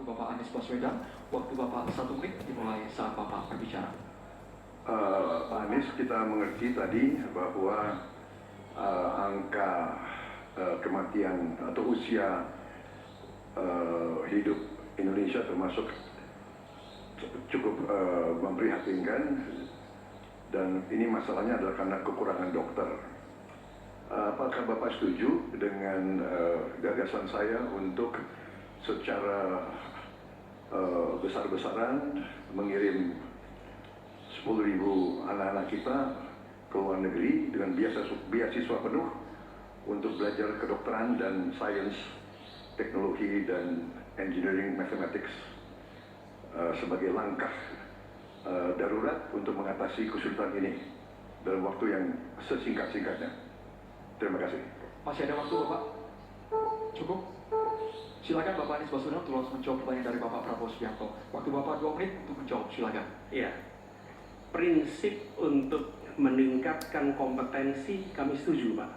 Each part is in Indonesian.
Bapak Anies Baswedan, waktu Bapak 1 menit dimulai saat Bapak berbicara. Pak Anies, kita mengerti tadi bahwa angka kematian atau usia hidup Indonesia termasuk cukup memprihatinkan, dan ini masalahnya adalah karena kekurangan dokter. Apakah Bapak setuju dengan gagasan saya untuk secara besar-besaran mengirim 10.000 anak-anak kita ke luar negeri dengan beasiswa penuh untuk belajar kedokteran dan sains, teknologi, dan engineering mathematics sebagai langkah darurat untuk mengatasi kesulitan ini dalam waktu yang sesingkat-singkatnya. Terima kasih. Masih ada waktu Bapak? Cukup? Silakan Bapak Anies Baswedan untuk langsung menjawab pertanyaan dari Bapak Prabowo Subianto. Waktu Bapak 2 menit untuk menjawab, silakan. Ya, prinsip untuk meningkatkan kompetensi kami setuju Pak.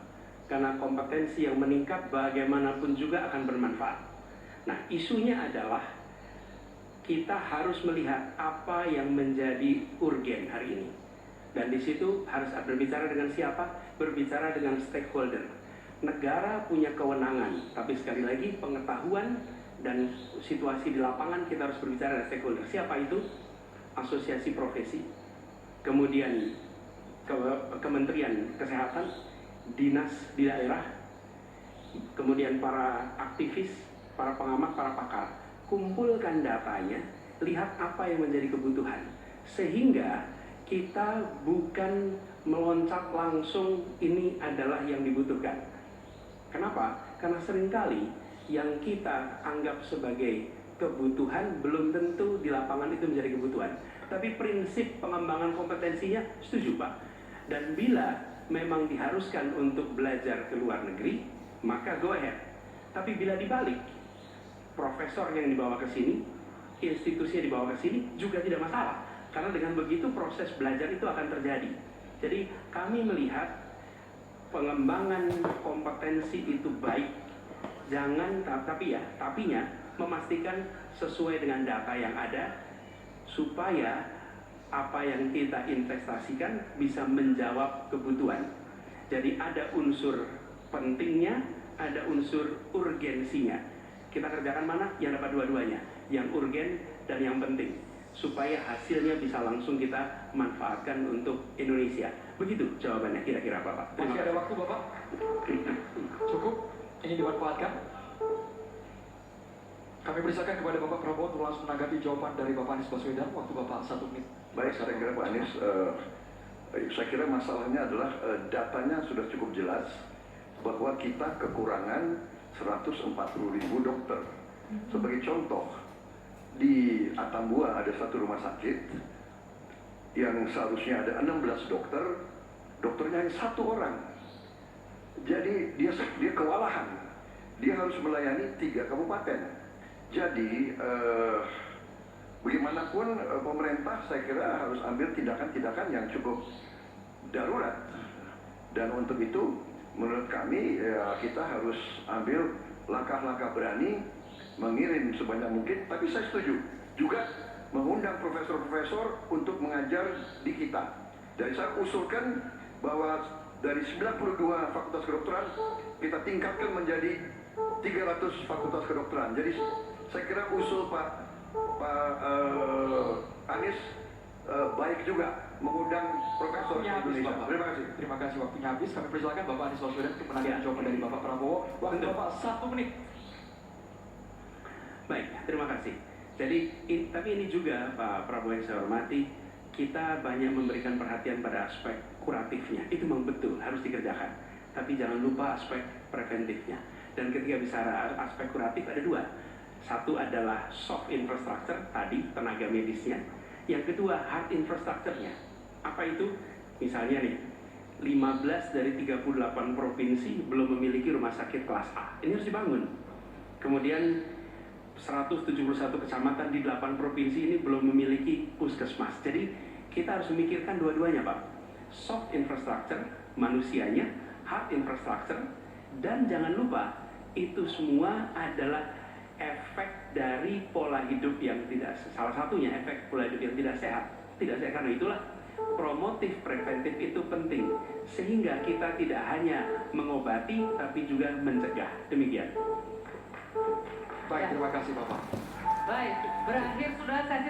Karena kompetensi yang meningkat bagaimanapun juga akan bermanfaat. Nah, isunya adalah kita harus melihat apa yang menjadi urgen hari ini. Dan di situ harus berbicara dengan siapa? Berbicara dengan stakeholder. Negara punya kewenangan, tapi sekali lagi pengetahuan dan situasi di lapangan kita harus berbicara dengan stakeholder. Siapa itu? Asosiasi profesi, kemudian Kementerian Kesehatan, dinas di daerah, kemudian para aktivis, para pengamat, para pakar. Kumpulkan datanya, lihat apa yang menjadi kebutuhan, sehingga kita bukan meloncat langsung ini adalah yang dibutuhkan. Kenapa? Karena seringkali yang kita anggap sebagai kebutuhan belum tentu di lapangan itu menjadi kebutuhan. Tapi prinsip pengembangan kompetensinya setuju Pak. Dan bila memang diharuskan untuk belajar ke luar negeri, maka go ahead. Tapi bila dibalik, profesor yang dibawa ke sini, institusinya dibawa ke sini juga tidak masalah. Karena dengan begitu proses belajar itu akan terjadi. Jadi kami melihat pengembangan kompetensi itu baik, jangan tapinya memastikan sesuai dengan data yang ada supaya apa yang kita investasikan bisa menjawab kebutuhan. Jadi ada unsur pentingnya, ada unsur urgensinya. Kita kerjakan mana? Yang dapat dua-duanya, yang urgen dan yang penting, supaya hasilnya bisa langsung kita manfaatkan untuk Indonesia. Begitu jawabannya kira-kira Bapak. Masih ada waktu Bapak? Cukup? Ini dimanfaatkan? Kami persilakan kepada Bapak Prabowo untuk langsung menanggapi jawaban dari Bapak Anies Baswedan. Waktu Bapak 1 menit. Baik, saya kira Pak Anies, saya kira masalahnya adalah datanya sudah cukup jelas bahwa kita kekurangan 140.000 dokter. Sebagai contoh, di Atambua ada satu rumah sakit yang seharusnya ada 16 dokter, dokternya hanya 1 orang. Jadi dia kewalahan, dia harus melayani 3 kabupaten. Jadi bagaimanapun pemerintah saya kira harus ambil tindakan-tindakan yang cukup darurat. Dan untuk itu menurut kami kita harus ambil langkah-langkah berani, mengirim sebanyak mungkin. Tapi saya setuju juga mengundang profesor-profesor untuk mengajar di kita. Dan saya usulkan bahwa dari 92 fakultas kedokteran kita tingkatkan menjadi 300 fakultas kedokteran. Jadi saya kira usul Pak Anies baik juga mengundang profesor di Indonesia. Terima kasih. Terima kasih, waktunya habis. Kami persilakan Bapak Anies Baswedan untuk menanggapi jawaban dari Bapak Prabowo. Waktu Bapak 1 menit. Baik, terima kasih. Jadi, tapi ini juga Pak Prabowo yang saya hormati, kita banyak memberikan perhatian pada aspek kuratifnya. Itu memang betul, harus dikerjakan. Tapi jangan lupa aspek preventifnya. Dan ketika bicara aspek kuratif ada 2. Satu adalah soft infrastructure, tadi tenaga medisnya. Yang kedua hard infrastructure-nya. Apa itu? Misalnya nih, 15 dari 38 provinsi belum memiliki rumah sakit kelas A. Ini harus dibangun. Kemudian 171 kecamatan di 8 provinsi ini belum memiliki puskesmas. Jadi kita harus memikirkan dua-duanya Pak. Soft infrastructure, manusianya, hard infrastructure, dan jangan lupa itu semua adalah efek dari pola hidup yang tidak, salah satunya efek pola hidup yang tidak sehat. Karena itulah promotif preventif itu penting, sehingga kita tidak hanya mengobati tapi juga mencegah. Demikian. Baik, terima kasih Bapak. Baik, berakhir sudah sesi